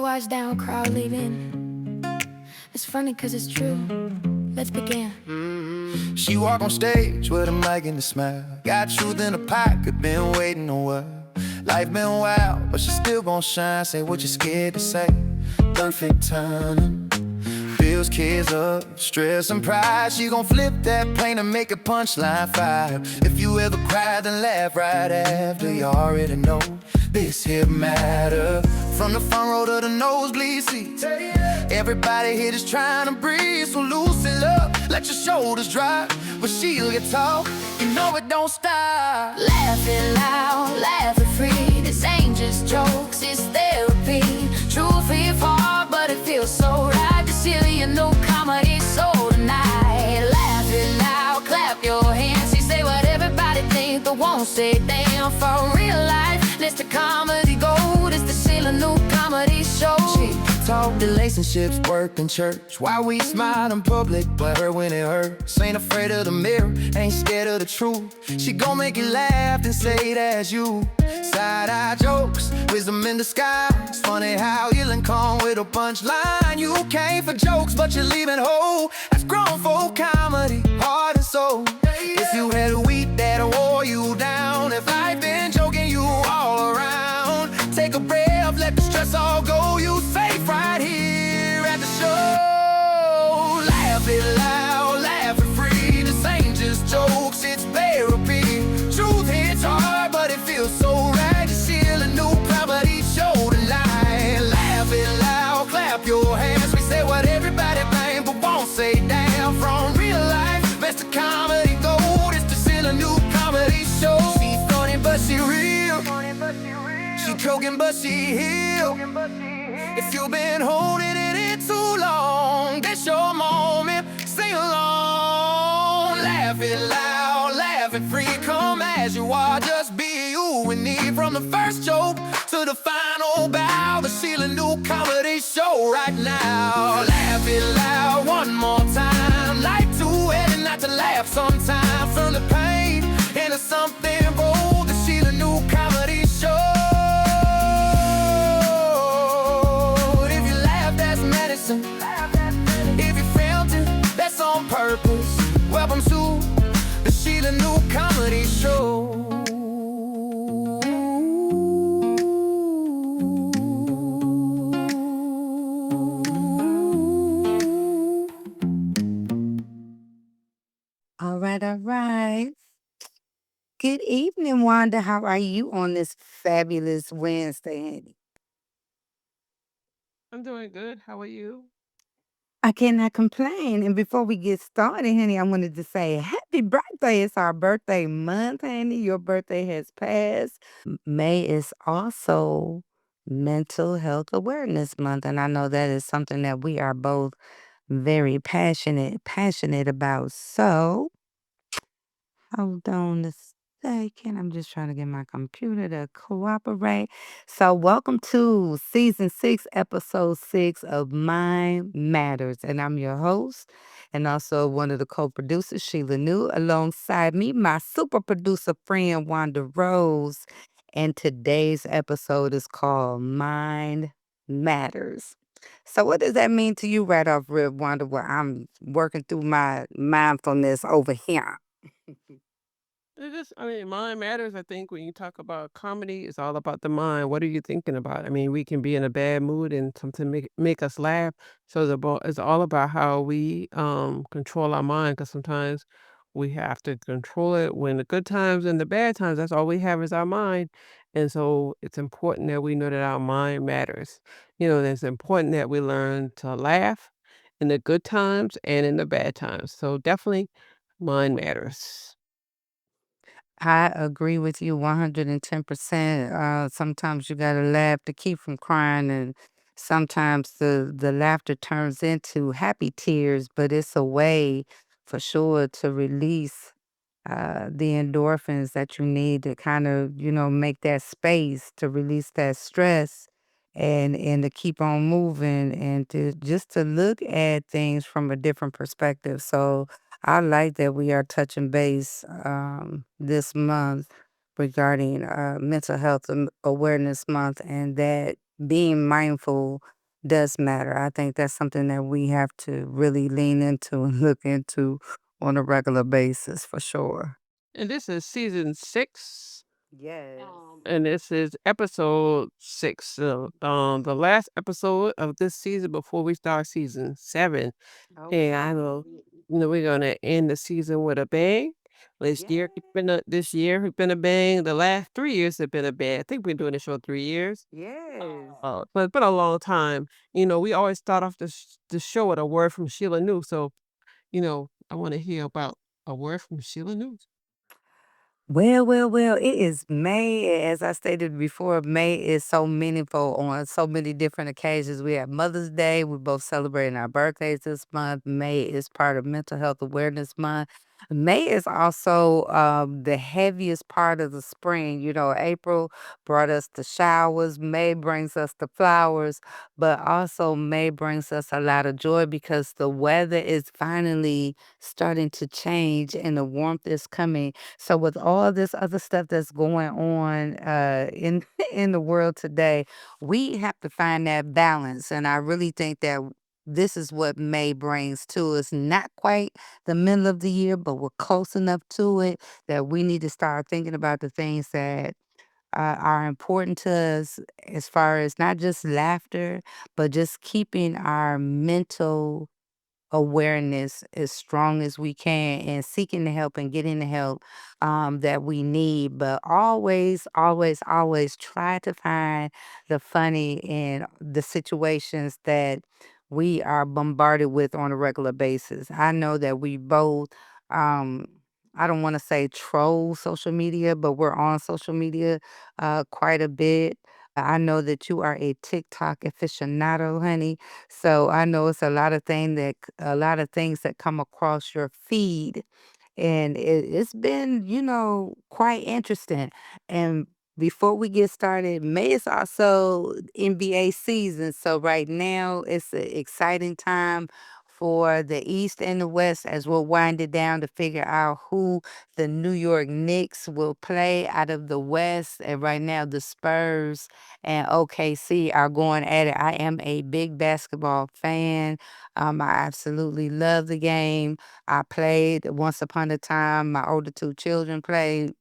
watch down, crowd leaving. It's funny cause it's true. Let's begin. She walk on stage with a mic and a smile. Got truth in a pocket, been waiting a while. Life been wild, but she still gon' shine. Say what you scared to say. Perfect timing. Bills, kids up, stress and pride. She gon' flip that plane and make a punchline fire. If you ever cry, then laugh right after. You already know this here matter. From the front row to the nosebleed seats, everybody here just trying to breathe. So loosen up, let your shoulders drop. But she'll get tall, you know it don't stop. Laughing loud, laughing free. This ain't just jokes, it's therapy. Truth hit hard, but it feels so right. The Shelia new comedy show tonight. Laughing loud, clap your hands. She say what everybody think, but won't say damn. For real life, let's the comedy gold. It's the Shelia new comedy show. Talk relationships, work and church. Why we smile in public, but hurt when it hurts. Ain't afraid of the mirror, ain't scared of the truth. She gon' make you laugh and say that's you. Side-eye jokes, wisdom in disguise. Funny how you come with a punchline. You came for jokes, but you're leaving whole. That's grown folk comedy, heart and soul. If you had a week that wore you down, if life been joking you all around, take a breath, let the stress all go. You safe right here at the show. Laugh it loud, laugh it free. This ain't just jokes, it's therapy. Truth hits hard, but it feels so right. To see a new comedy show tonight. Laugh it loud, clap your hands. We say what everybody think, but won't say damn. From real life, best of comedy gold. It's to see a new comedy show. She's funny, but she real. She joking, but she heal. If you've been holding it in too long, that's your moment. Sing along. Laugh it loud, laugh it free. Come as you are, just be you. We need from the first joke to the final bow. The Shelia new comedy show right now. Laugh it loud one more time. Life too heavy not to laugh sometimes. From the pain into something bold. The Shelia new comedy show. If you felt it, that's on purpose. Welcome to the Shelia new comedy show. All right, all right. Good evening, Wanda. How are you on this fabulous Wednesday, honey? I'm doing good. How are you? I cannot complain. And before we get started, honey, I wanted to say happy birthday. It's our birthday month, honey. Your birthday has passed. May is also Mental Health Awareness Month. And I know that is something that we are both very passionate about. So hold on a second. I'm just trying to get my computer to cooperate. So, welcome to season 6, episode 6 of Mind Matters. And I'm your host and also one of the co producers, Sheila New, alongside me, my super producer friend, Wanda Rose. And today's episode is called Mind Matters. So, what does that mean to you right off rip, Wanda? Well, I'm working through my mindfulness over here. I mean, mind matters. I think when you talk about comedy, it's all about the mind. What are you thinking about? I mean, we can be in a bad mood and something make us laugh. So it's all about how we control our mind. Because sometimes we have to control it when the good times and the bad times. That's all we have is our mind. And so it's important that we know that our mind matters. It's important that we learn to laugh in the good times and in the bad times. So definitely, mind matters. I agree with you 110%. Sometimes you gotta laugh to keep from crying, and sometimes the laughter turns into happy tears, but it's a way for sure to release the endorphins that you need to kind of, make that space to release that stress and to keep on moving and to just to look at things from a different perspective. So I like that we are touching base this month regarding Mental Health Awareness Month and that being mindful does matter. I think that's something that we have to really lean into and look into on a regular basis for sure. And this is season 6, Yes. and this is episode 6. So, the last episode of this season before we start season 7. And I know, we're gonna end the season with a bang. Yeah. This year has been a bang. The last 3 years have been a bang. I think we've been doing the show 3 years. Yes. But it's been a long time. We always start off the show with a word from Sheila News. So, I want to hear about a word from Sheila News. Well, it is May. As I stated before, May is so meaningful on so many different occasions. We have Mother's Day. We're both celebrating our birthdays this month. May is part of Mental Health Awareness Month. May is also the heaviest part of the spring. April brought us the showers. May brings us the flowers, but also May brings us a lot of joy because the weather is finally starting to change and the warmth is coming. So with all this other stuff that's going on in in the world today, we have to find that balance. And I really think that this is what May brings to us. Not quite the middle of the year, but we're close enough to it that we need to start thinking about the things that are important to us as far as not just laughter, but just keeping our mental awareness as strong as we can and seeking the help and getting the help that we need. But always try to find the funny in the situations that we are bombarded with on a regular basis. I know that we both, um, I don't want to say troll social media, but we're on social media quite a bit. I know that you are a TikTok aficionado, honey. So I know it's a lot of things that come across your feed, and it's been, quite interesting. And before we get started, May is also NBA season. So right now it's an exciting time for the East and the West as we're winding down to figure out who the New York Knicks will play out of the West. And right now the Spurs and OKC are going at it. I am a big basketball fan. I absolutely love the game. I played once upon a time. My older two children played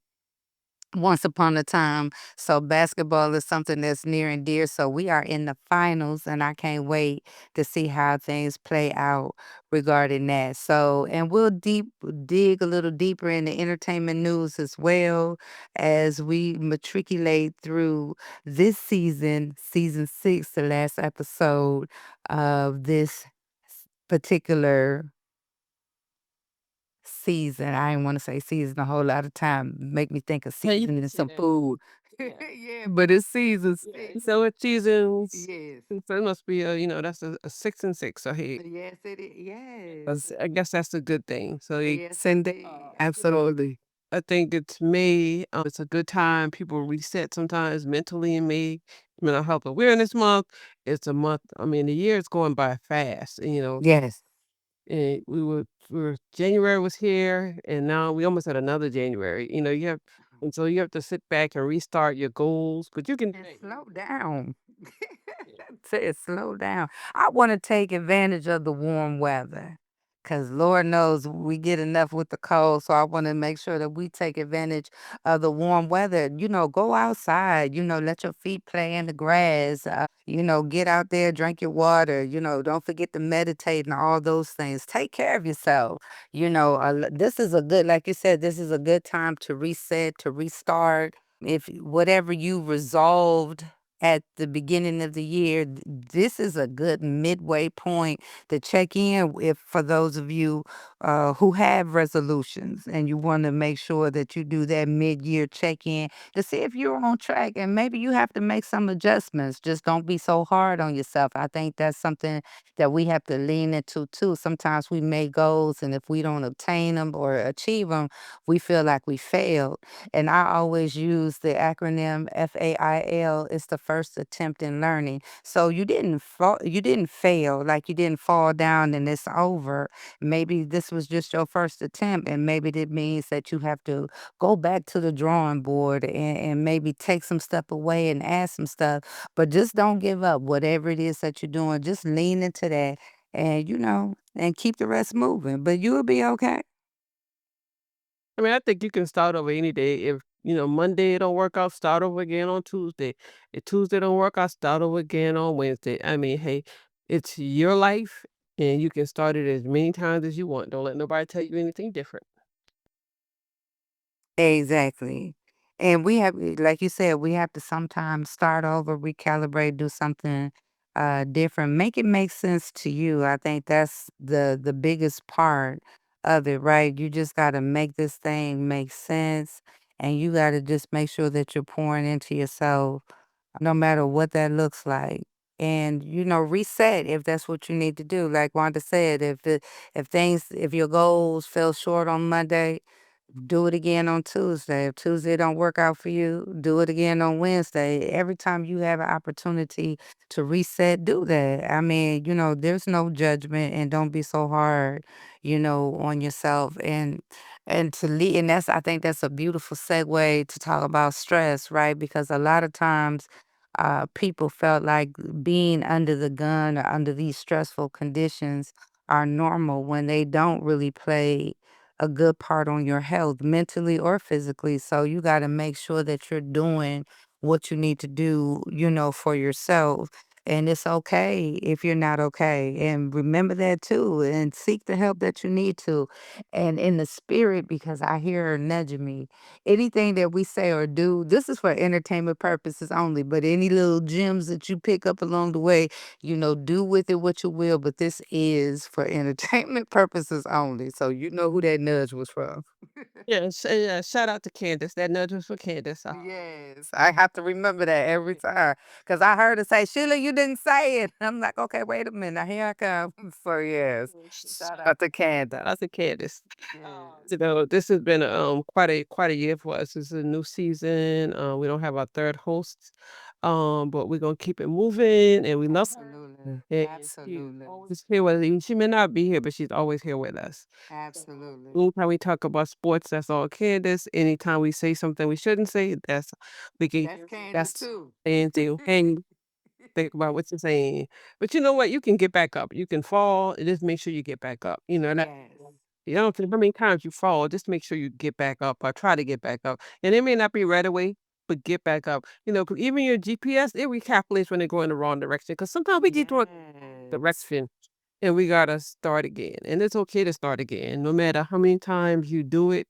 once upon a time. So basketball is something that's near and dear. So we are in the finals, and I can't wait to see how things play out regarding that. So, and we'll dig a little deeper in the entertainment news as well as we matriculate through this season 6, the last episode of this particular season. I didn't wanna say season a whole lot of time, make me think of Yeah, you seasoning can say some that. food. Yeah. Yeah, but it's season Yeah. 6. So it's seasons. Yes. So it must be that's a 6 and 6. So hey, Yes, it is. Yes. I guess that's a good thing. So Yes, send it. indeed. Absolutely. I think it's May. It's a good time. People reset sometimes mentally in May. Mental Health Awareness Month. It's a month. I mean, the year is going by fast. Yes. And January was here, and now we almost had another January. And so you have to sit back and restart your goals, but you can. And slow down. Say slow down. I wanna take advantage of the warm weather, cause Lord knows we get enough with the cold, so I wanna make sure that we take advantage of the warm weather. Go outside, let your feet play in the grass, get out there, drink your water, don't forget to meditate and all those things. Take care of yourself. This is a good, like you said, this is a good time to reset, to restart. If whatever you resolved at the beginning of the year, this is a good midway point to check in if for those of you who have resolutions and you want to make sure that you do that mid-year check-in to see if you're on track and maybe you have to make some adjustments. Just don't be so hard on yourself. I think that's something that we have to lean into too. Sometimes we make goals and if we don't obtain them or achieve them, we feel like we failed. And I always use the acronym FAIL. It's the first attempt in learning. So you didn't fail, like you didn't fall down and it's over. Maybe this was just your first attempt, and maybe that means that you have to go back to the drawing board and maybe take some stuff away and add some stuff. But just don't give up. Whatever it is that you're doing, just lean into that and and keep the rest moving. But you'll be okay. I mean, I think you can start over any day. If, Monday it don't work out, start over again on Tuesday. If Tuesday don't work out, start over again on Wednesday. I mean, hey, it's your life and you can start it as many times as you want. Don't let nobody tell you anything different. Exactly. And we have, like you said, we have to sometimes start over, recalibrate, do something different. Make it make sense to you. I think that's the biggest part of it, right? You just got to make this thing make sense, and you got to just make sure that you're pouring into yourself, no matter what that looks like. And reset if that's what you need to do. Like Wanda said, if your goals fell short on Monday, do it again on Tuesday. If Tuesday don't work out for you, do it again on Wednesday. Every time you have an opportunity to reset, do that. I mean, there's no judgment, and don't be so hard, on yourself. And to lead, and I think that's a beautiful segue to talk about stress, right? Because a lot of times people felt like being under the gun or under these stressful conditions are normal when they don't really play a good part on your health, mentally or physically. So you got to make sure that you're doing what you need to do, for yourself. And it's okay if you're not okay. And remember that too. And seek the help that you need to. And in the spirit, because I hear her nudging me, anything that we say or do, this is for entertainment purposes only. But any little gems that you pick up along the way, do with it what you will, but this is for entertainment purposes only. So you know who that nudge was from. Yes, yeah, shout out to Candace. That nudge was for Candace. Yes, I have to remember that every time because I heard her say, Sheila, you didn't say it. I'm like, okay, wait a minute. Here I come. So, yes, shout out to Candace. Shout out to Candace. Yes. This has been quite a year for us. This is a new season. We don't have our third host, but we're gonna keep it moving, and we love her. Absolutely. And she's Absolutely. always here with us. She may not be here, but she's always here with us. Absolutely. Anytime we talk about sports, that's all Candace. Anytime we say something we shouldn't say, that's we can That's Candace that's too. and to hang think about what you're saying. But you know what? You can get back up. You can fall and just make sure you get back up. And Yes. you don't care how many times you fall, just make sure you get back up or try to get back up. And it may not be right away, but get back up. 'Cause even your GPS, it recalculates when they go in the wrong direction. Because sometimes we get wrong Yes. direction and we gotta start again. And it's okay to start again. No matter how many times you do it,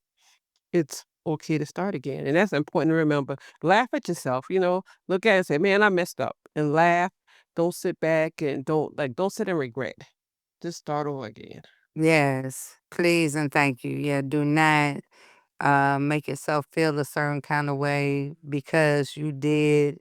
it's okay to start again. And that's important to remember. Laugh at yourself, look at it and say, man, I messed up. And laugh. Don't sit back and don't sit and regret. Just start over again. Yes. Please and thank you. Yeah, do not make yourself feel a certain kind of way because you did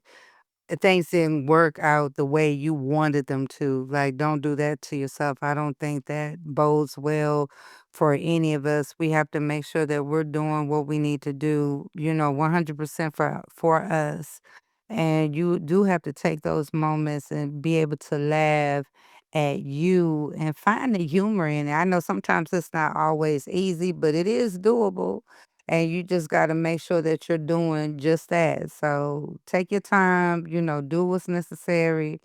things didn't work out the way you wanted them to. Like, don't do that to yourself. I don't think that bodes well for any of us. We have to make sure that we're doing what we need to do, 100% for us. And you do have to take those moments and be able to laugh at you and find the humor in it. I know sometimes it's not always easy, but it is doable. And you just got to make sure that you're doing just that. So take your time, do what's necessary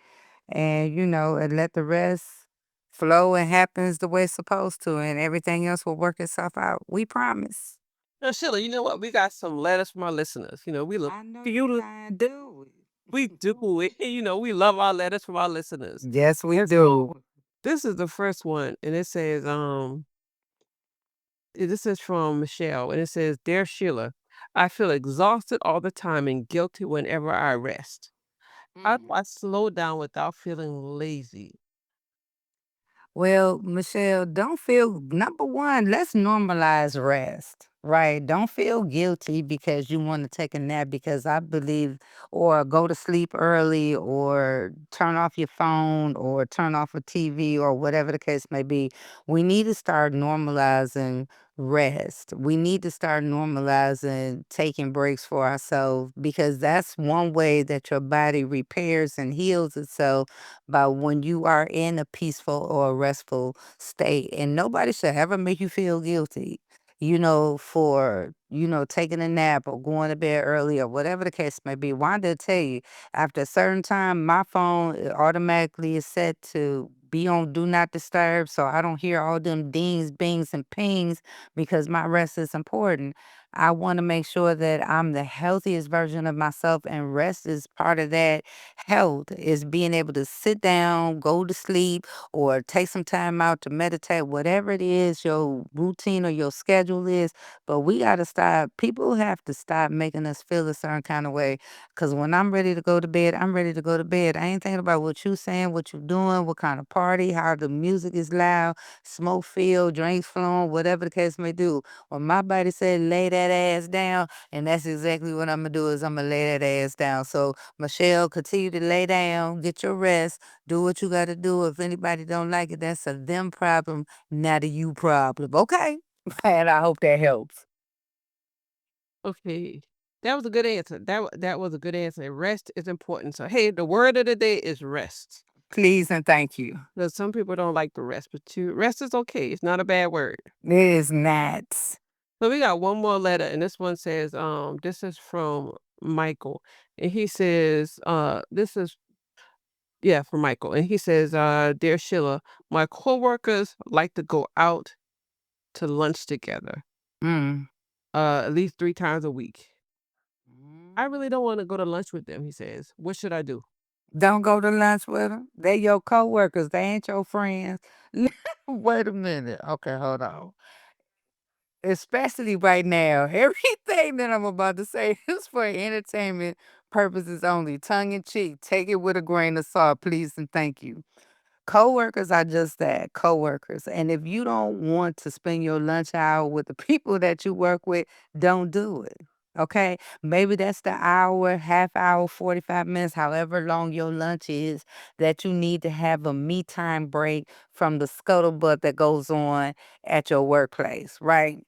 and, and let the rest flow and happens the way it's supposed to. And everything else will work itself out. We promise. Now, Sheila, you know what? We got some letters from our listeners. We look I know for you you to kind of do. we do it. We love our letters from our listeners. Yes, we And do. so this is the first one, and it says, this is from Michelle, and it says, Dear Sheila, I feel exhausted all the time and guilty whenever I rest. How do Mm. I slow down without feeling lazy? Well, Michelle, don't feel, number one, let's normalize rest, right? Don't feel guilty because you want to take a nap because I believe, or go to sleep early, or turn off your phone, or turn off a TV, or whatever the case may be. We need to start normalizing rest. We need to start normalizing taking breaks for ourselves because that's one way that your body repairs and heals itself by when you are in a peaceful or a restful state. And nobody should ever make you feel guilty, for, taking a nap or going to bed early or whatever the case may be. Wanda will tell you, after a certain time, my phone automatically is set to be on do not disturb so I don't hear all them dings, bings, and pings because my rest is important. I want to make sure that I'm the healthiest version of myself, and rest is part of that health, is being able to sit down, go to sleep, or take some time out to meditate, whatever it is your routine or your schedule is. But we got to stop, people have to stop making us feel a certain kind of way. Because when I'm ready to go to bed, I'm ready to go to bed. I ain't thinking about what you saying, what you doing, what kind of party, how the music is loud, smoke filled, drinks flowing, whatever the case may do. When my body said lay that ass down, and that's exactly what I'm gonna do, is I'm gonna lay that ass down. So Michelle, continue to lay down, get your rest, do what you gotta do. If anybody don't like it, that's a them problem, not a you problem. Okay? And I hope that helps. Okay. That was a good answer. That was a good answer. Rest is important. So, hey, the word of the day is rest. Please and thank you. Because some people don't like the rest, but rest is okay. It's not a bad word. It is not. So we got one more letter, and this one says, this is from Michael. And he says, this is yeah, from Michael. And he says, Dear Sheila, my coworkers like to go out to lunch together, Mm. at least 3 times a week. I Mm. really don't want to go to lunch with them, he says. What should I do? Don't go to lunch with them. They your coworkers. They ain't your friends. Wait a minute. Okay, hold on. Especially right now, everything that I'm about to say is for entertainment purposes only. Tongue in cheek. Take it with a grain of salt, please and thank you. Coworkers are just that, coworkers. And if you don't want to spend your lunch hour with the people that you work with, don't do it. Okay? Maybe that's the hour, half hour, 45 minutes, however long your lunch is, that you need to have a me time break from the scuttlebutt that goes on at your workplace, right?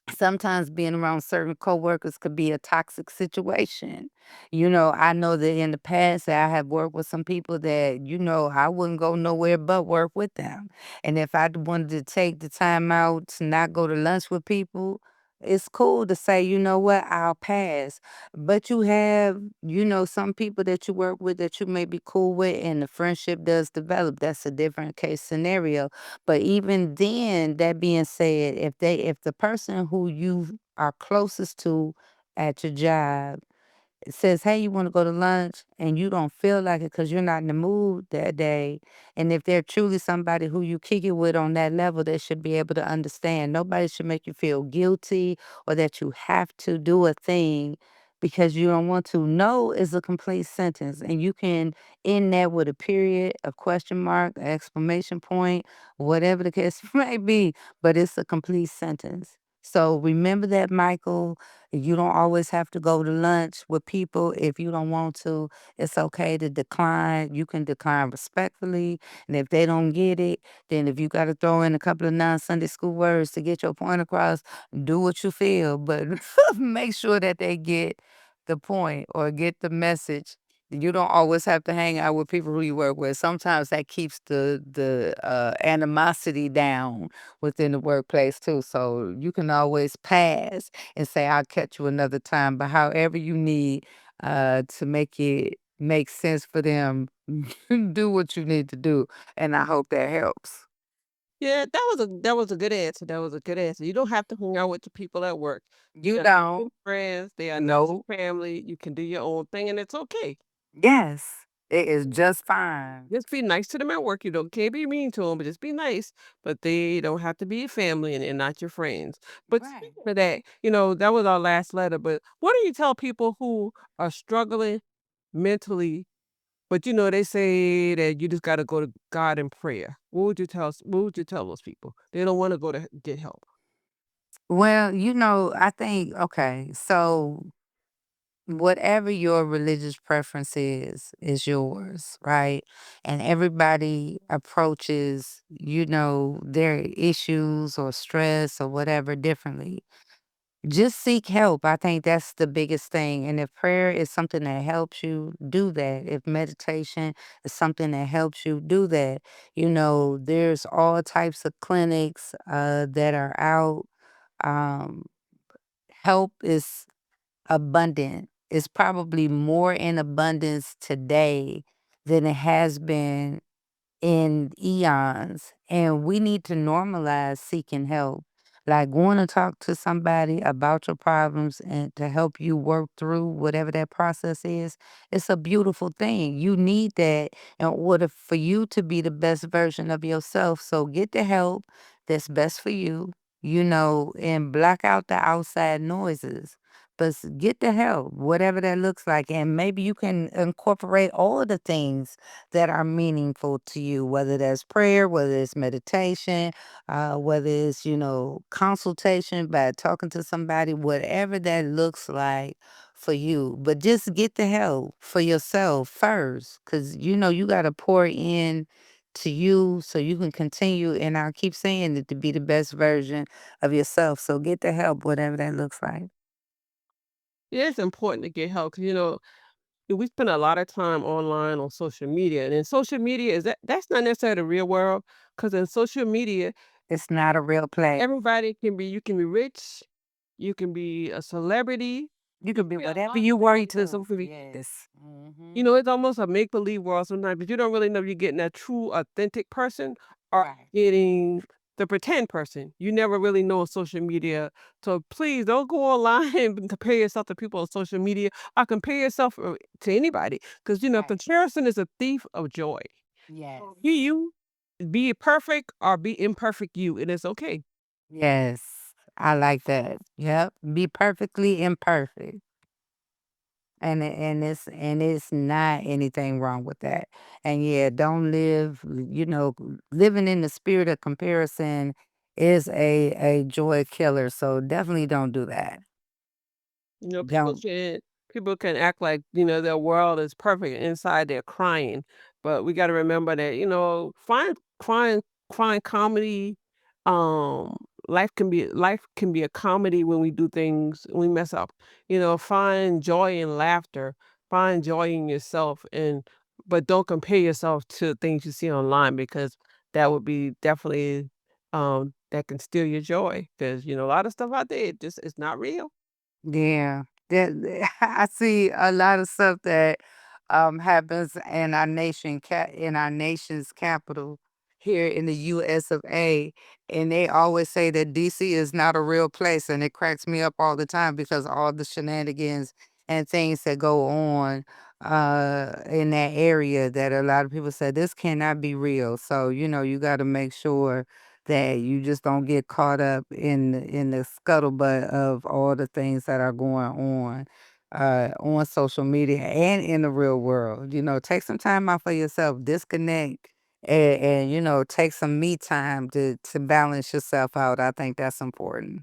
Sometimes being around certain coworkers could be a toxic situation. I know that in the past I have worked with some people that, I wouldn't go nowhere but work with them. And if I wanted to take the time out to not go to lunch with people, it's cool to say, you know what, I'll pass. But you have, some people that you work with that you may be cool with and the friendship does develop. That's a different case scenario. But even then, that being said, if the person who you are closest to at your job says, "Hey, you wanna go to lunch?" and you don't feel like it because 'cause you're not in the mood that day, and if they're truly somebody who you kick it with on that level, they should be able to understand. Nobody should make you feel guilty or that you have to do a thing because you don't want to. No is a complete sentence, and you can end that with a period, a question mark, an exclamation point, whatever the case may be, but it's a complete sentence. So remember that, Michael. You don't always have to go to lunch with people if you don't want to. It's okay to decline. You can decline respectfully. And if they don't get it, then if you got to throw in a couple of non-Sunday school words to get your point across, do what you feel. But make sure that they get the point or get the message. You don't always have to hang out with people who you work with. Sometimes that keeps the animosity down within the workplace too. So you can always pass and say, I'll catch you another time. But however you need to make it make sense for them, do what you need to do. And I hope that helps. Yeah, that was a good answer. That was a good answer. You don't have to hang out with the people at work. You They're not don't. your friends. They are not No. your family. You can do your own thing, and it's okay. Yes. It is just fine. Just be nice to them at work. You don't can't be mean to them, but just be nice. But they don't have to be your family and they're not your friends. But Right. speaking of that, that was our last letter. But what do you tell people who are struggling mentally, but they say that you just got to go to God in prayer? What would you tell those people? They don't want to go to get help. Well, I think, okay, so whatever your religious preference is yours, right? And everybody approaches, their issues or stress or whatever differently. Just seek help. I think that's the biggest thing. And if prayer is something that helps you, do that. If meditation is something that helps you, do that. There's all types of clinics that are out. Um, Help is abundant. It's probably more in abundance today than it has been in eons, and we need to normalize seeking help. Like going to talk to somebody about your problems and to help you work through whatever that process is. It's a beautiful thing. You need that in order for you to be the best version of yourself. So get the help that's best for you, and block out the outside noises. But get the help, whatever that looks like. And maybe you can incorporate all of the things that are meaningful to you, whether that's prayer, whether it's meditation, whether it's, consultation by talking to somebody, whatever that looks like for you. But just get the help for yourself first, because, you got to pour in to you so you can continue. And I keep saying it to be the best version of yourself. So get the help, whatever that looks like. Yeah, it's important to get help 'cause, we spend a lot of time online on social media, and in social media that's not necessarily the real world. Because in social media, It's not a real play. everybody you can be rich, you can be a celebrity, You you can can be be a whatever lot you more want than to. somebody. Yes. It's almost a make believe world sometimes, but you don't really know if you're getting a true, authentic person or Right. getting the pretend person. You never really know on social media. So please don't go online and compare yourself to people on social media or compare yourself to anybody. Because, Right. comparison is a thief of joy. Yes. Be you, be perfect or be imperfect you, and it's okay. Yes. I like that. Yep. Be perfectly imperfect. And it's not anything wrong with that. And yeah, don't living in the spirit of comparison is a joy killer. So definitely don't do that. People Don't. can act like, their world is perfect, and inside they're crying. But we gotta remember that, find comedy. Um, life can be a comedy when we do things, we mess up. Find joy in laughter, find joy in yourself, but don't compare yourself to things you see online because that would be definitely that can steal your joy. Because a lot of stuff out there, it's not real. Yeah, I see a lot of stuff that happens in in our nation's capital here in the U.S. of A. And they always say that DC is not a real place, and it cracks me up all the time because all the shenanigans and things that go on in that area that a lot of people say this cannot be real. So you got to make sure that you just don't get caught up in the scuttlebutt of all the things that are going on social media and in the real world. Take some time out for yourself, disconnect, and take some me time to balance yourself out. I think that's important.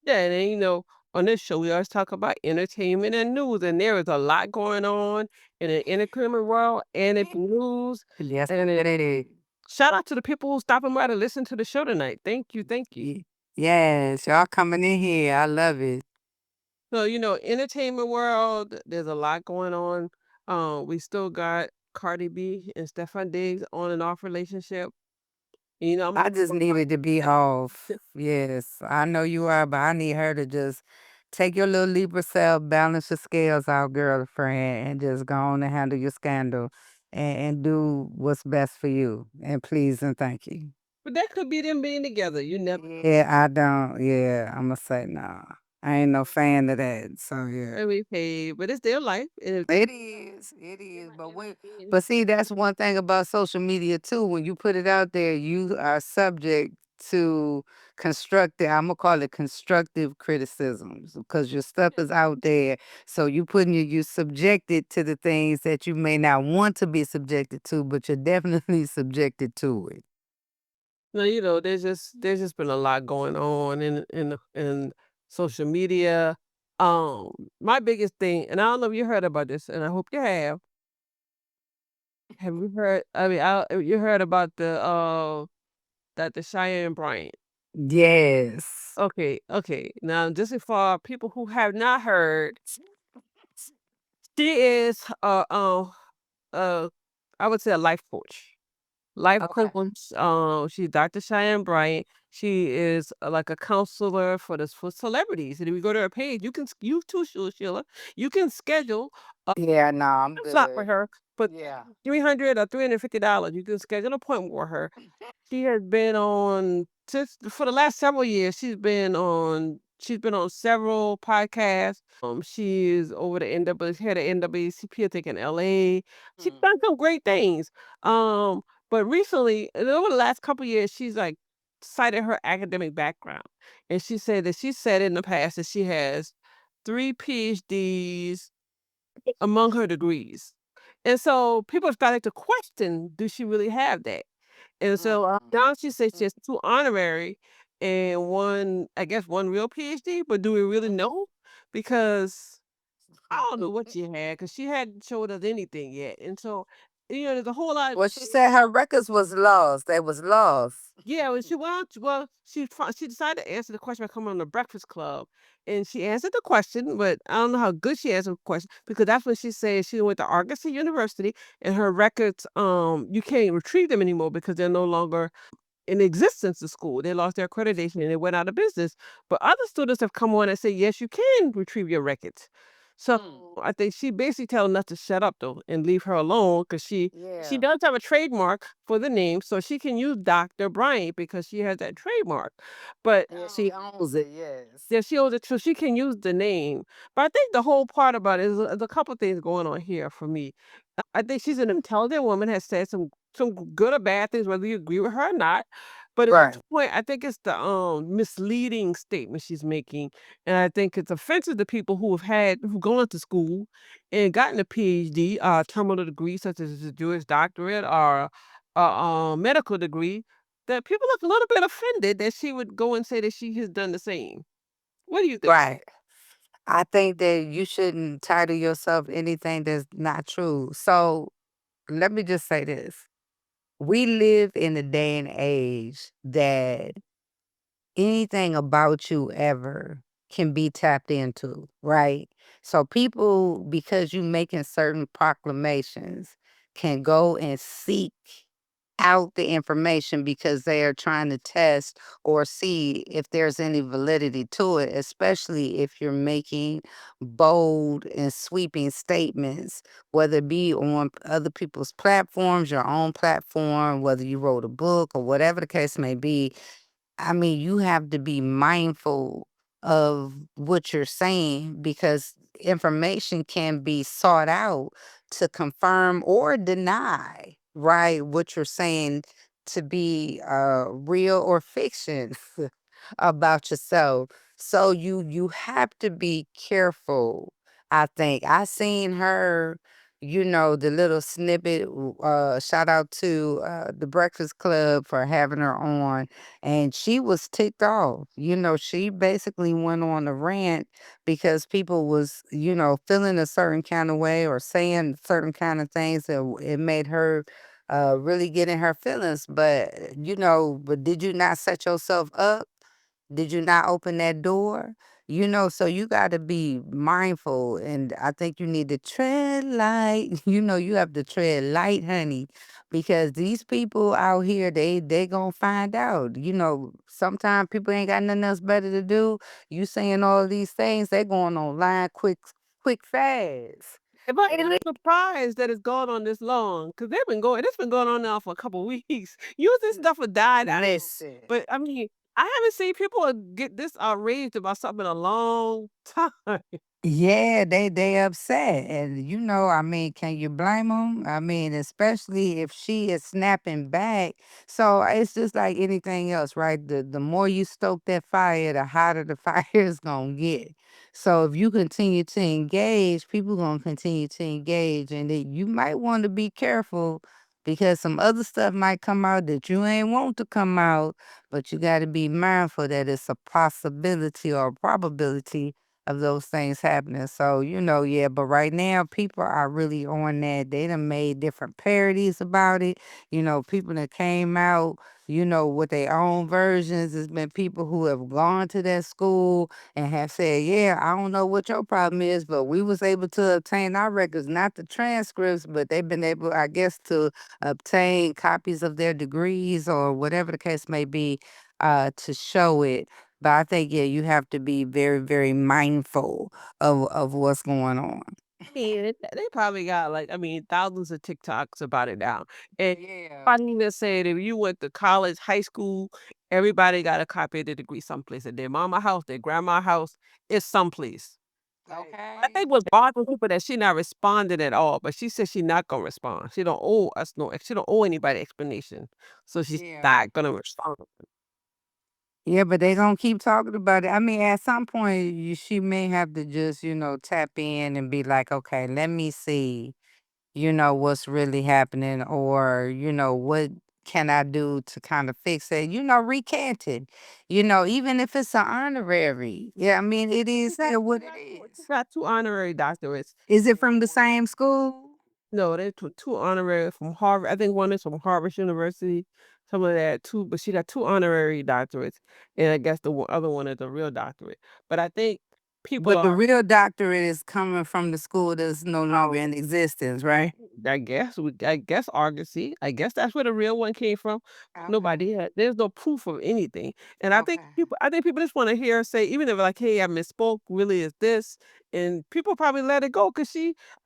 Yeah, and then, on this show, we always talk about entertainment and news, and there is a lot going on in the entertainment world and in the news. Yes, And it is. shout out to the people who stopping by to listen to the show tonight. Thank you, thank you. Yes, y'all coming in here. I love it. So, entertainment world, there's a lot going on. We still got Cardi B and Stefan Diggs on and off relationship. I'm I just needed to be off. Yes, I know you are, but I need her to just take your little Libra self, balance your scales out, girlfriend, and just go on and handle your scandal and do what's best for you. And please and thank you. but that could be them being together. You never Yeah, I don't. Yeah, I'm gonna say no. I ain't no fan of that. So yeah. be paid, but it's their life. And if It is. It they're is. not But gonna when be but see, that's one thing about social media too. When you put it out there, you are subject to constructive, I'm gonna call it constructive criticisms because your stuff is out there. So you subjected to the things that you may not want to be subjected to, but you're definitely subjected to it. No, there's just been a lot going on in social media. My biggest thing, and I don't know if you heard about this, and I hope you have. Have you heard? I mean, you heard about the Cheyenne Bryant. Yes. Okay, okay. Now, just for people who have not heard, she is uh, I would say a life coach. Life Okay. coach. She's Dr. Cheyenne Bryant. She is like a counselor for celebrities. And if you go to her page, you too, Sheila. You can schedule Yeah, no, I'm a slot with good. her for Yeah. $300 or $350. You can schedule an appointment with her. She has been on just for the last several years. She's been on several podcasts. She is over the head of NAACP, I think in LA. She's Mm. done some great things. Um, but recently, and over the last couple years, she's like cited her academic background. And she said that she said in the past that she has 3 PhDs among her degrees. And so people started to question, do she really have that? And so Mm. now she says she has 2 honorary and one, I guess, 1 real PhD, but do we really know? Because I don't know what she had, because she hadn't showed us anything yet. And so, there's a whole lot. Well, she said her records was lost. They was lost. Yeah, when she went, well, she decided to answer the question by coming on the Breakfast Club, and she answered the question, but I don't know how good she answered the question because that's what she said. She went to Argosy University, and her records, you can't retrieve them anymore because they're no longer in existence of school. They lost their accreditation and they went out of business. But other students have come on and say, yes, you can retrieve your records. So I think she basically telling us to shut up though and leave her alone because she Yeah. does have a trademark for the name, so she can use Dr. Bryant because she has that trademark. But Yeah, she owns it, yes. yeah, she owns it, so she can use the name. But I think the whole part about it is a couple things going on here for me. I think she's an intelligent woman, has said some good or bad things, whether you agree with her or not. But at Right. this point, I think it's the misleading statement she's making, and I think it's offensive to people who've gone to school and gotten a PhD, terminal degree such as a Jewish doctorate or a medical degree. That people look a little bit offended that she would go and say that she has done the same. What do you think? Right. I think that you shouldn't title yourself anything that's not true. So let me just say this. We live in a day and age that anything about you ever can be tapped into, right? So people, because you making certain proclamations, can go and seek out the information because they are trying to test or see if there's any validity to it, especially if you're making bold and sweeping statements, whether it be on other people's platforms, your own platform, whether you wrote a book or whatever the case may be. I mean, you have to be mindful of what you're saying because information can be sought out to confirm or deny, right? What you're saying to be real or fiction about yourself. So you have to be careful. I think I seen her, the little snippet. Shout out to the Breakfast Club for having her on, and she was ticked off. She basically went on a rant because people was, feeling a certain kind of way or saying certain kind of things that it made her really get in her feelings. But did you not set yourself up? Did you not open that door? So you got to be mindful. And I think you need to tread light. You have to tread light, honey, because these people out here, they going to find out. Sometimes people ain't got nothing else better to do. You saying all these things, they going online quick, fast. But I'm surprised that it's gone on this long because it's been going on now for a couple weeks. Usually stuff would die down. Listen. But I mean, I haven't seen people get this outraged about something in a long time. Yeah, they upset, and I mean, can you blame them? I mean, especially if she is snapping back. So it's just like anything else, right? The more you stoke that fire, the hotter the fire is gonna get. So if you continue to engage, people gonna continue to engage, and you might want to be careful because some other stuff might come out that you ain't want to come out, but you got to be mindful that it's a possibility or a probability of those things happening. So, yeah, but right now people are really on that. They done made different parodies about it. People that came out, with their own versions. There's been people who have gone to that school and have said, yeah, I don't know what your problem is, but we was able to obtain our records, not the transcripts, but they've been able, I guess, to obtain copies of their degrees or whatever the case may be, to show it. But I think, yeah, you have to be very, very mindful of what's going on. mean, they probably got like, I mean, thousands of TikToks about it now. And Yeah. funny to say that if you went to college, high school, everybody got a copy of the degree someplace. At their mama house, their grandma house, it's someplace. I Okay. think what's bothering people that she not responding at all, but she said she not gonna respond. She don't owe us no, she don't owe anybody explanation, so she's Yeah. not gonna respond. Yeah, but they gonna keep talking about it. I mean, at some point, she may have to just, tap in and be like, okay, let me see, what's really happening, or, what can I do to kind of fix it? Recant it. Even if it's an honorary. Yeah, I mean, it is still what it She is. got 2 honorary doctorates. Is it from the same school? No, they 2 honorary from Harvard. I think one is from Harvard University, some of that too, but she got 2 honorary doctorates, and I guess the other one is a real doctorate. But I think people But the are, real doctorate is coming from the school that's no longer in existence, right? I guess Argosy. I guess that's where the real one came from. Okay. Nobody had, there's no proof of anything. And Okay. I think people just want to hear her say, even if like, hey, I misspoke, really is this. And people probably let it go because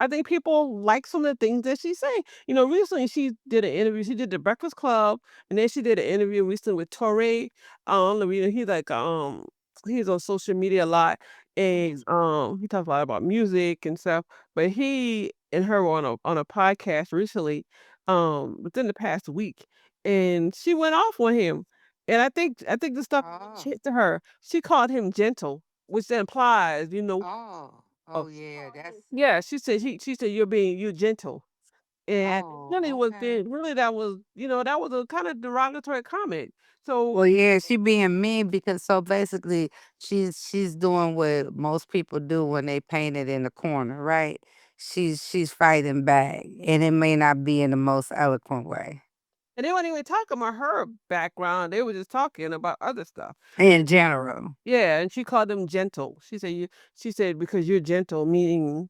I think people like some of the things that she say. Recently she did an interview. She did the Breakfast Club, and then she did an interview recently with Torre. He's like, he's on social media a lot, and he talks a lot about music and stuff. But he and her were on a podcast recently, within the past week, and she went off on him. And I think the stuff Oh. hit to her. She called him gentle, which implies, Oh. uh, Oh, yeah, that's yeah, she said you're gentle. And really oh, was okay. being really that was, that was a kind of derogatory comment. So Well, yeah, she being mean because so basically she's doing what most people do when they paint it in the corner, right? She's fighting back, and it may not be in the most eloquent way. and they weren't even talking about her background. They were just talking about other stuff. In general. Yeah, and she called them gentle. She said because you're gentle, meaning,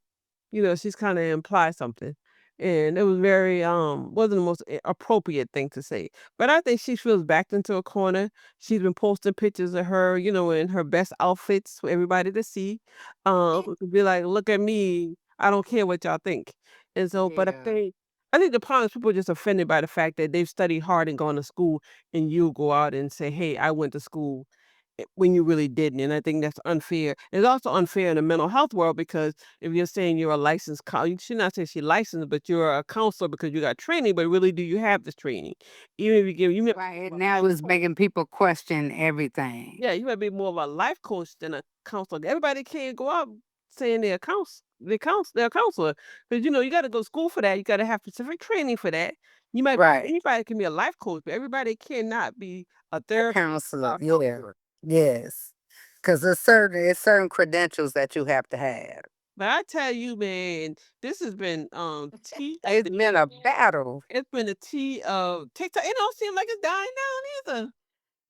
she's kind of implied something. And it was very wasn't the most appropriate thing to say. But I think she feels backed into a corner. She's been posting pictures of her, in her best outfits for everybody to see. To be like, look at me. I don't care what y'all think. And so, but Yeah. I think the problem is people are just offended by the fact that they've studied hard and gone to school, and you go out and say, "Hey, I went to school," when you really didn't. And I think that's unfair. It's also unfair in the mental health world because if you're saying you're a licensed, you should not say she's licensed, but you're a counselor because you got training. But really, do you have this training? Even if you may Right. be a Now life it's coach. making people question everything. Yeah, you might be more of a life coach than a counselor. Everybody can't go out saying they're a counselor because you got to go to school for that. You got to have specific training for that. Right. Anybody can be a life coach, but everybody cannot be a A therapist. counselor. Yeah. Yes. Because it's certain credentials that you have to have. But I tell you, man, this has been tea of It's the been a battle. it's been a tea of TikTok. It don't seem like it's dying down either.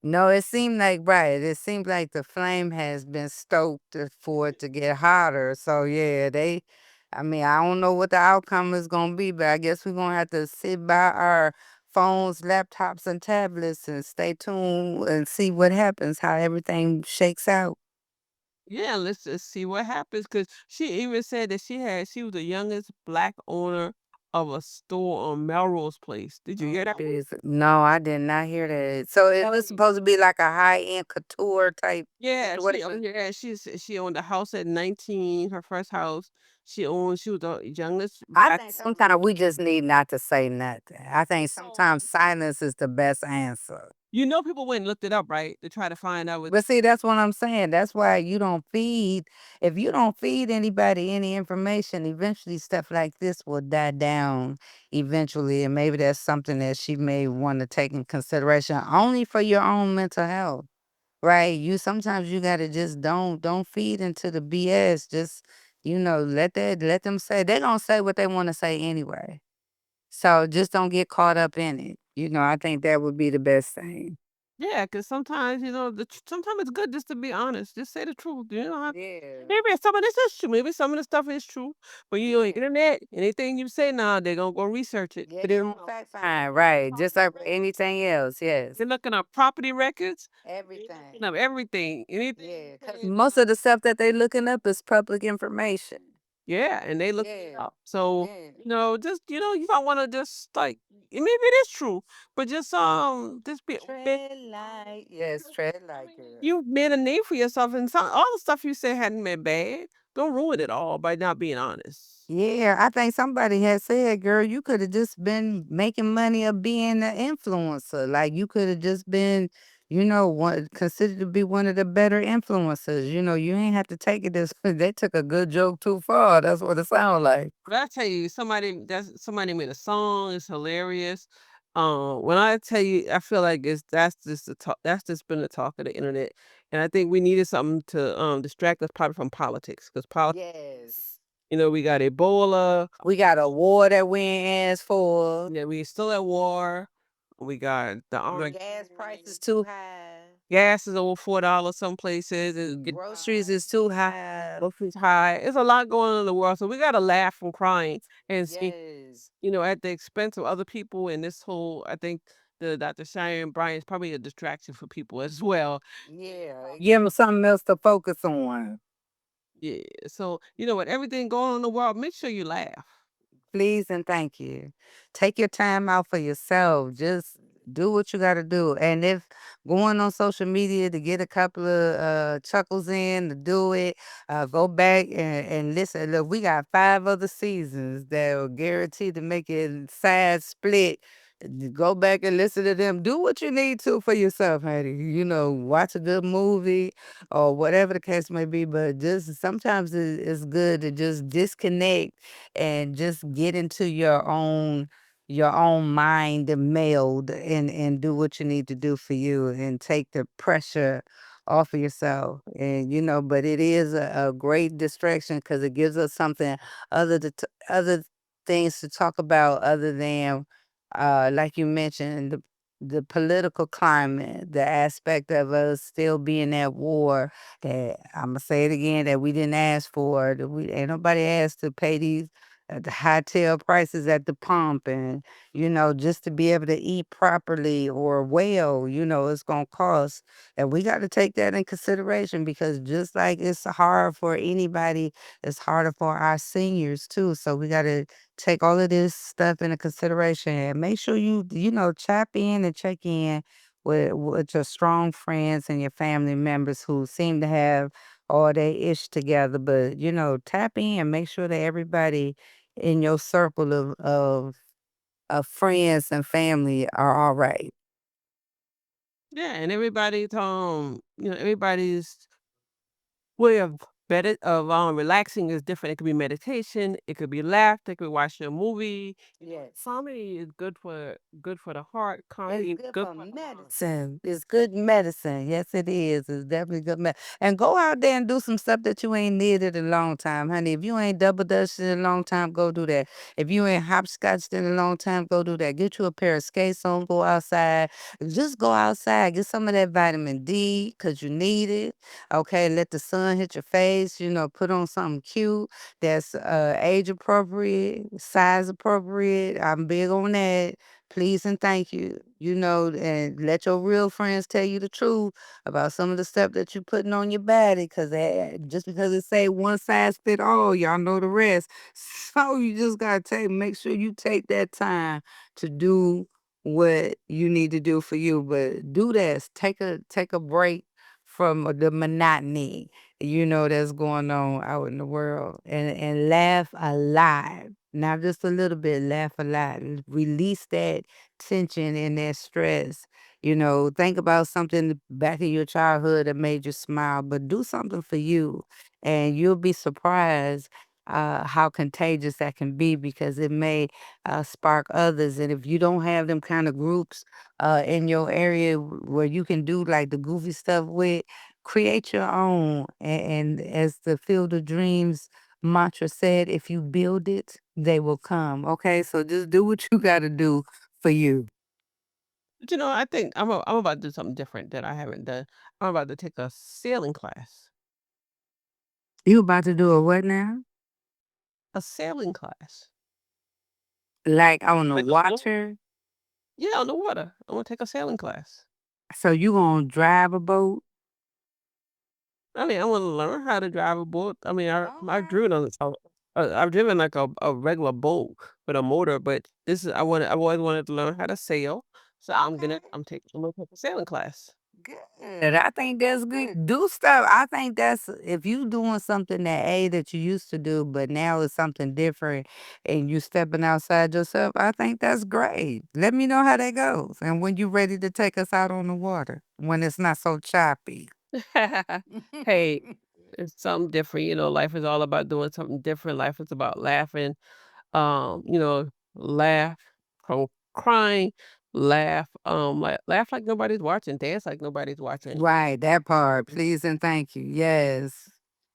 No, it seemed like right. It seemed like the flame has been stoked for it to get hotter. So yeah, I mean, I don't know what the outcome is gonna be, but I guess we're gonna have to sit by our phones, laptops, and tablets and stay tuned and see what happens, how everything shakes out. Yeah, let's just see what happens. Cause she even said that she was the youngest black owner of a store on Melrose Place. Did you Oh, hear that? no, I did not hear that. So it was supposed to be like a high-end couture type Yeah, situation. she owned a house at 19, her first house. She was the youngest I black. think sometimes we just need not to say nothing. I think sometimes silence is the best answer. People went and looked it up, right? To try to find out what. But see, that's what I'm saying. That's why you don't feed. If you don't feed anybody any information, eventually stuff like this will die down eventually. And maybe that's something that she may want to take in consideration only for your own mental health. right? You sometimes you gotta just don't feed into the BS. Just let them say they gonna say what they want to say anyway. So just don't get caught up in it. I think that would be the best thing. Yeah, because sometimes, sometimes it's good just to be honest. Just say the truth. Yeah. Maybe some of this is true. Maybe some of the stuff is true. But you on the Yeah. internet, anything you say now, they're gonna go research it. Yeah, But they then gonna fact find, right? Just like anything else, yes. they're looking up property records, Everything. looking up everything. Anything. Yeah, 'cause most of the stuff that they looking up is public information. Yeah, and they look it Yeah. up. So, Yeah. just you don't wanna just like maybe it is true, but just be open. Tread light. Yes, tread light, girl. You've made a name for yourself and all the stuff you said hadn't been bad. Don't ruin it all by not being honest. Yeah, I think somebody had said, girl, you could have just been making money of being an influencer. Like you could have just been, considered to be one of the better influencers. You ain't have to take it this they took a good joke too far. That's what it sounds like. But I tell you, somebody made a song, it's hilarious. When I tell you, I feel like that's just the talk that's just been the talk of the internet. And I think we needed something to distract us probably from politics. Because politics, Yes. we got Ebola, We got a war that we ain't asked for. yeah, we still at war. We got the Gas prices too high. gas is over $4 some places. Groceries is too high. Groceries high. It's a lot going on in the world. So we gotta laugh from crying and see, Yes. at the expense of other people. And this whole, I think the Dr. Cheyenne Bryan is probably a distraction for people as well. Yeah. Give them something else to focus on. Yeah. So, with everything going on in the world, make sure you laugh. Please and thank you. Take your time out for yourself. Just do what you got to do. And if going on social media to get a couple of chuckles in, to do it, go back and listen. Look, we got 5 other seasons that are guaranteed to make it side split. Go back and listen to them. Do what you need to for yourself, honey. Watch a good movie or whatever the case may be. But just sometimes it's good to just disconnect and just get into your own mind and meld and do what you need to do for you and take the pressure off of yourself. And but it is a great distraction because it gives us something other things to talk about other than like you mentioned the political climate, the aspect of us still being at war, that I'm gonna say it again, that we didn't ask for, that we ain't nobody asked to pay these the high tail prices at the pump, and just to be able to eat properly or well, it's gonna cost. And we got to take that in consideration because just like it's hard for anybody, it's harder for our seniors too. So we got to take all of this stuff into consideration and make sure you chap in and check in with your strong friends and your family members who seem to have all their ish together. But tap in, make sure that everybody in your circle of friends and family are all right. Yeah, and everybody's way of better of relaxing is different. It could be meditation, it could be laughter, it could be watching a movie. Yes. Comedy is good for the heart. Comedy It's is good good for for the mind. medicine. It's good medicine. Yes, it is. It's definitely good and go out there and do some stuff that you ain't needed in a long time, honey. If you ain't double dutched in a long time, go do that. If you ain't hopscotched in a long time, go do that. Get you a pair of skates on, go outside. Just go outside. Get some of that vitamin D because you need it. Okay, let the sun hit your face. Put on something cute that's age appropriate, size appropriate. I'm big on that. Please and thank you. And let your real friends tell you the truth about some of the stuff that you're putting on your body, because just because it say one size fit all, y'all know the rest. So you just gotta make sure you take that time to do what you need to do for you. But do this. Take a break from the monotony, that's going on out in the world. And laugh a lot. Not just a little bit, laugh a lot. Release that tension and that stress. Think about something back in your childhood that made you smile, but do something for you. And you'll be surprised how contagious that can be because it may spark others. And if you don't have them kind of groups in your area where you can do like the goofy stuff with, create your own. And as the Field of Dreams mantra said, if you build it, they will come. Okay, so just do what you got to do for you. But, I think I'm about to do something different that I haven't done. I'm about to take a sailing class. You about to do a what now? A sailing class. Like on the Like a boat? water? Yeah, on the water. I wanna take a sailing class. So you gonna drive a boat? I mean, I wanna learn how to drive a boat. I mean, I've Okay. driven I've driven like a regular boat with a motor, but this is I've always wanted to learn how to sail. So Okay. I'm gonna take a sailing class. Good. I think that's good. Do stuff. I think that's if you doing something that you used to do, but now it's something different and you stepping outside yourself, I think that's great. Let me know how that goes. And when you ready to take us out on the water, when it's not so choppy. Hey, it's something different, life is all about doing something different. Life is about laughing, laugh from crying, laugh like nobody's watching, dance like nobody's watching. Right, that part. Please and thank you. Yes.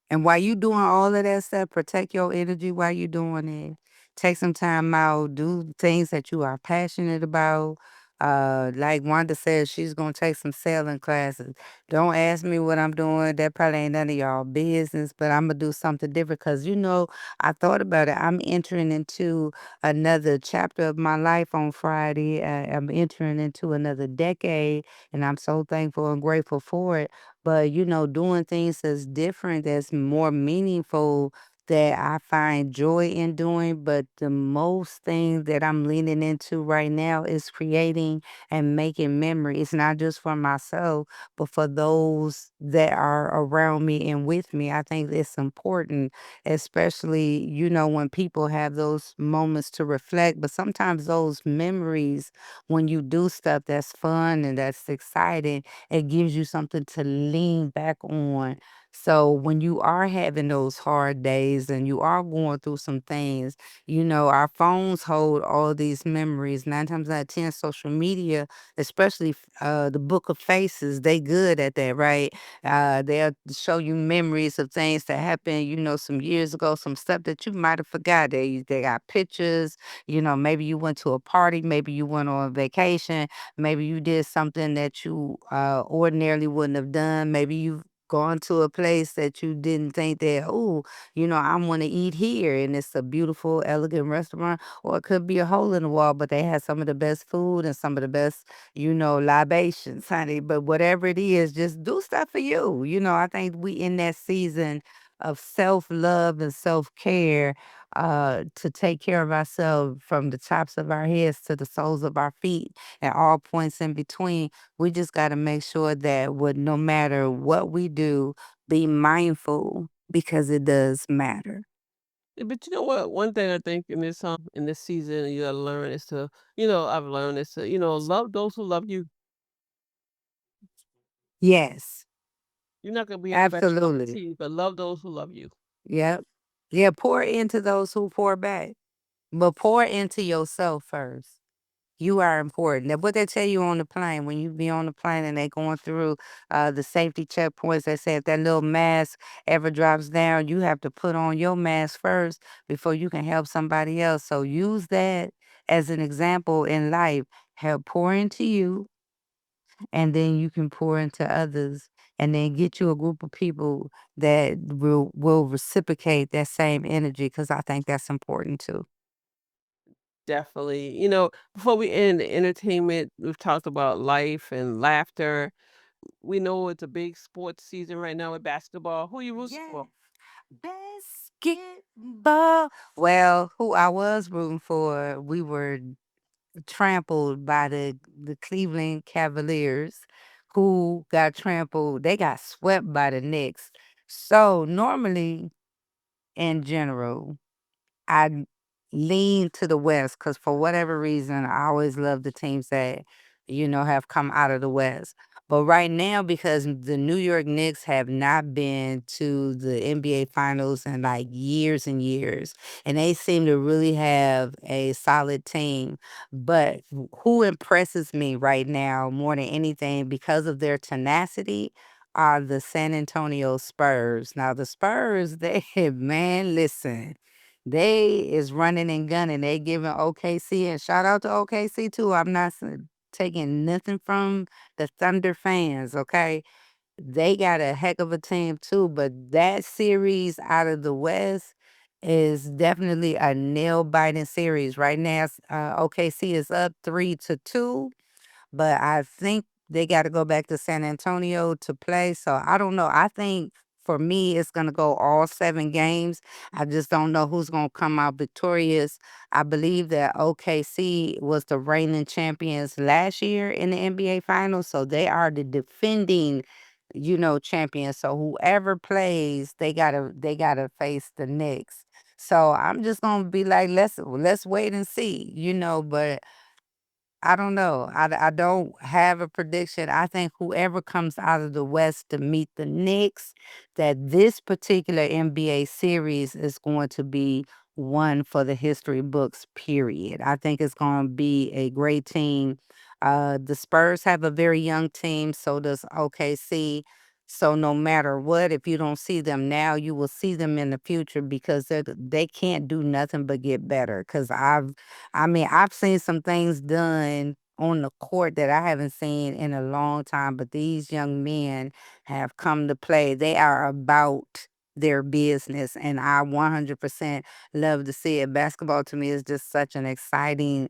And while you doing all of that stuff, protect your energy while you doing it. Take some time out, do things that you are passionate about. Like Wanda says, she's gonna take some sailing classes. Don't ask me what I'm doing. That probably ain't none of y'all business, but I'm gonna do something different because I thought about it. I'm entering into another chapter of my life on Friday. I'm entering into another decade and I'm so thankful and grateful for it. But doing things that's different, that's more meaningful, that I find joy in doing. But the most thing that I'm leaning into right now is creating and making memory. It's not just for myself, but for those that are around me and with me. I think it's important, especially, when people have those moments to reflect. But sometimes those memories when you do stuff that's fun and that's exciting, it gives you something to lean back on. So when you are having those hard days and you are going through some things, our phones hold all these memories. Nine times out of ten, social media, especially the Book of Faces, they good at that, right? They'll show you memories of things that happened, some years ago, some stuff that you might have forgot. They got pictures. Maybe you went to a party, maybe you went on vacation, maybe you did something that you ordinarily wouldn't have done. Maybe you've gone to a place that you didn't think that, oh, I want to eat here. And it's a beautiful, elegant restaurant. Or it could be a hole in the wall, but they have some of the best food and some of the best, libations, honey. But whatever it is, just do stuff for you. I think we in that season of self-love and self-care to take care of ourselves from the tops of our heads to the soles of our feet and all points in between. We just got to make sure that no matter what we do, be mindful because it does matter. But you know what? One thing I think in this season you gotta learn is to, I've learned is to, love those who love you. Yes, You're not gonna be everybody's cup of absolutely. tea, but love those who love you. Yep. Yeah, pour into those who pour back, but pour into yourself first. You are important. That's what they tell you on the plane. When you be on the plane and they going through the safety checkpoints, they say if that little mask ever drops down, you have to put on your mask first before you can help somebody else. So use that as an example in life. Help pour into you, and then you can pour into others. And then get you a group of people that will reciprocate that same energy because I think that's important too. Definitely. Before we end the entertainment, we've talked about life and laughter. We know it's a big sports season right now with basketball. Who you rooting Yeah. for? Basketball. Well, who I was rooting for, we were trampled by the Cleveland Cavaliers, who got trampled. They got swept by the Knicks. So normally, in general, I lean to the West because for whatever reason, I always love the teams that have come out of the West. But right now, because the New York Knicks have not been to the NBA Finals in like years and years, and they seem to really have a solid team. But who impresses me right now more than anything because of their tenacity are the San Antonio Spurs. Now, the Spurs, they, man, listen, they is running and gunning. They giving OKC, and shout out to OKC too. I'm not taking nothing from the Thunder fans, okay? They got a heck of a team too, but that series out of the West is definitely a nail biting series. Right now, OKC is up 3-2, but I think they got to go back to San Antonio to play. So I don't know. I think for me, it's going to go all 7 games. I just don't know who's going to come out victorious. I believe that OKC was the reigning champions last year in the NBA Finals. So they are the defending, champions. So whoever plays, they gotta face the Knicks. So I'm just gonna be like, let's wait and see, but I don't know. I don't have a prediction. I think whoever comes out of the West to meet the Knicks, that this particular NBA series is going to be one for the history books, period. I think it's going to be a great team. The Spurs have a very young team, so does OKC. So no matter what, if you don't see them now, you will see them in the future because they can't do nothing but get better. Because I've seen some things done on the court that I haven't seen in a long time, but these young men have come to play. They are about their business, and I 100% love to see it. Basketball to me is just such an exciting,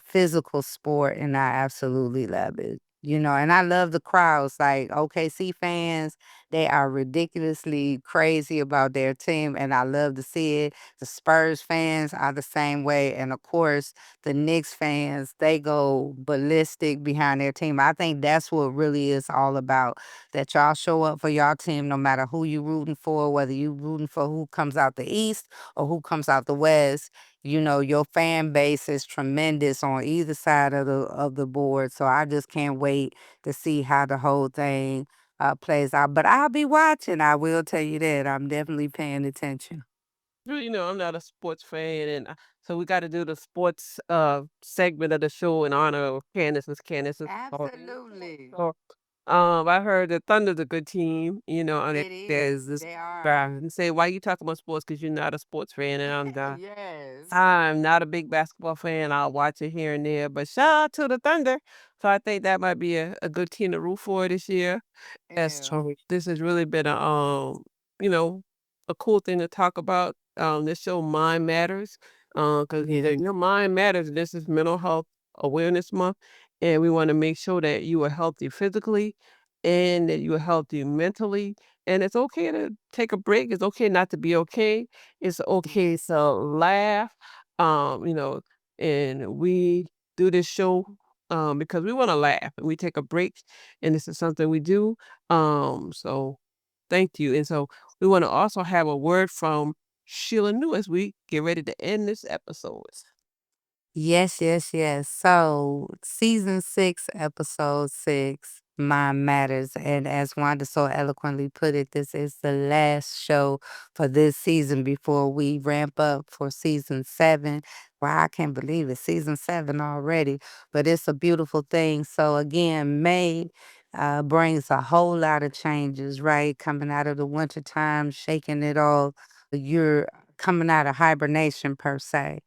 physical sport, and I absolutely love it. And I love the crowds, like OKC fans, they are ridiculously crazy about their team, and I love to see it. The Spurs fans are the same way. And of course, the Knicks fans, they go ballistic behind their team. I think that's what really is all about. That y'all show up for y'all team no matter who you rooting for, whether you rooting for who comes out the East or who comes out the West. Your fan base is tremendous on either side of the board. So I just can't wait to see how the whole thing plays out. But I'll be watching. I will tell you that. I'm definitely paying attention. Well, I'm not a sports fan, and so we got to do the sports segment of the show in honor of Candace, since Candace is Absolutely. so, I heard the Thunder's a good team, and It there's is. this They are. guy and say, "Why you talking about sports? Because you're not a sports fan," and I'm not. Yes. I'm not a big basketball fan. I'll watch it here and there, but shout out to the Thunder. So I think that might be a good team to root for this year. Yes, Yeah. so this has really been you know, a cool thing to talk about. This show Mind Matters. Because Mind Matters. This is Mental Health Awareness Month, and we want to make sure that you are healthy physically and that you are healthy mentally. And it's okay to take a break. It's okay not to be okay. It's okay to laugh. Um, you know, and we do this show because we want to laugh and we take a break, and this is something we do. So thank you. And so we want to also have a word from Sheila New as we get ready to end this episode. Yes, yes, yes. So, season 6, episode 6, Mind Matters. And as Wanda so eloquently put it, this is the last show for this season before we ramp up for season 7. Wow, I can't believe it. Season 7 already. But it's a beautiful thing. So, again, May brings a whole lot of changes, right? Coming out of the winter time, shaking it off. You're coming out of hibernation, per se.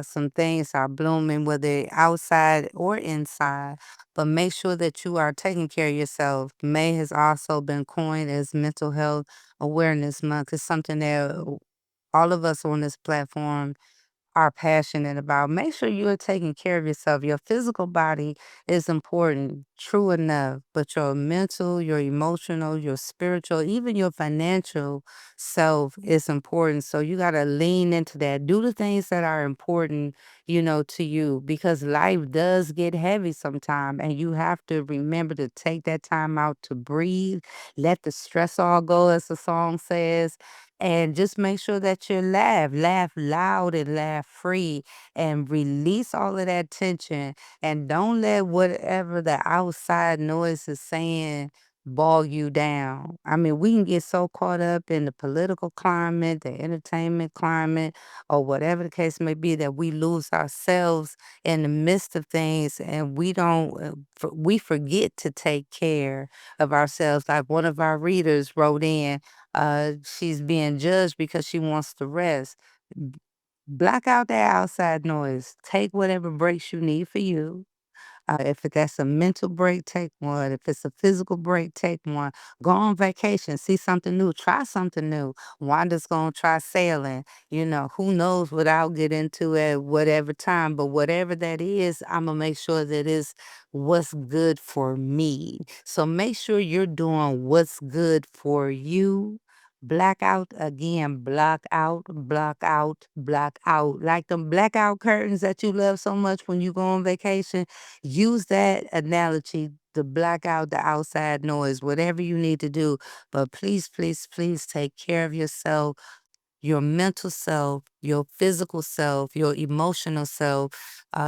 Some things are blooming, whether outside or inside, but make sure that you are taking care of yourself. May has also been coined as Mental Health Awareness Month. It's something that all of us on this platform are passionate about. Make sure you are taking care of yourself. Your physical body is important, true enough, but your mental, your emotional, your spiritual, even your financial self is important. So you got to lean into that. Do the things that are important, to you, because life does get heavy sometimes, and you have to remember to take that time out to breathe, let the stress all go, as the song says, and just make sure that you laugh loud and laugh free and release all of that tension. And don't let whatever the outside noise is saying bog you down. I mean, we can get so caught up in the political climate, the entertainment climate, or whatever the case may be that we lose ourselves in the midst of things and we don't, we forget to take care of ourselves. Like one of our readers wrote in, she's being judged because she wants to rest. B- Block out that outside noise. Take whatever breaks you need for you. If that's a mental break, take one. If it's a physical break, take one. Go on vacation, see something new, try something new. Wanda's gonna try sailing. Who knows what I'll get into at whatever time, but whatever that is, I'm gonna make sure that it's what's good for me. So make sure you're doing what's good for you. Black out again, block out, block out, block out. Like them blackout curtains that you love so much when you go on vacation. Use that analogy to block out the outside noise, whatever you need to do. But please, please, please take care of yourself, your mental self, your physical self, your emotional self,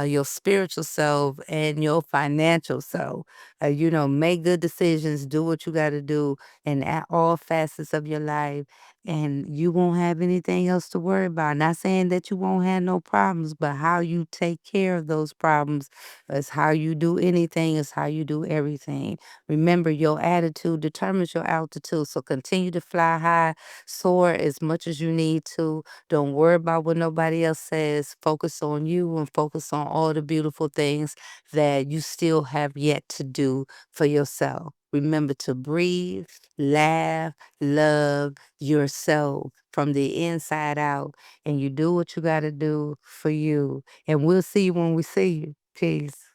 your spiritual self, and your financial self. Make good decisions, do what you got to do in all facets of your life, and you won't have anything else to worry about. Not saying that you won't have no problems, but how you take care of those problems is how you do anything, is how you do everything. Remember, your attitude determines your altitude, so continue to fly high. Soar as much as you need to. Don't worry about what nobody else says. Focus on you and focus on all the beautiful things that you still have yet to do for yourself. Remember to breathe, laugh, love yourself from the inside out, and you do what you got to do for you. And we'll see you when we see you. Peace.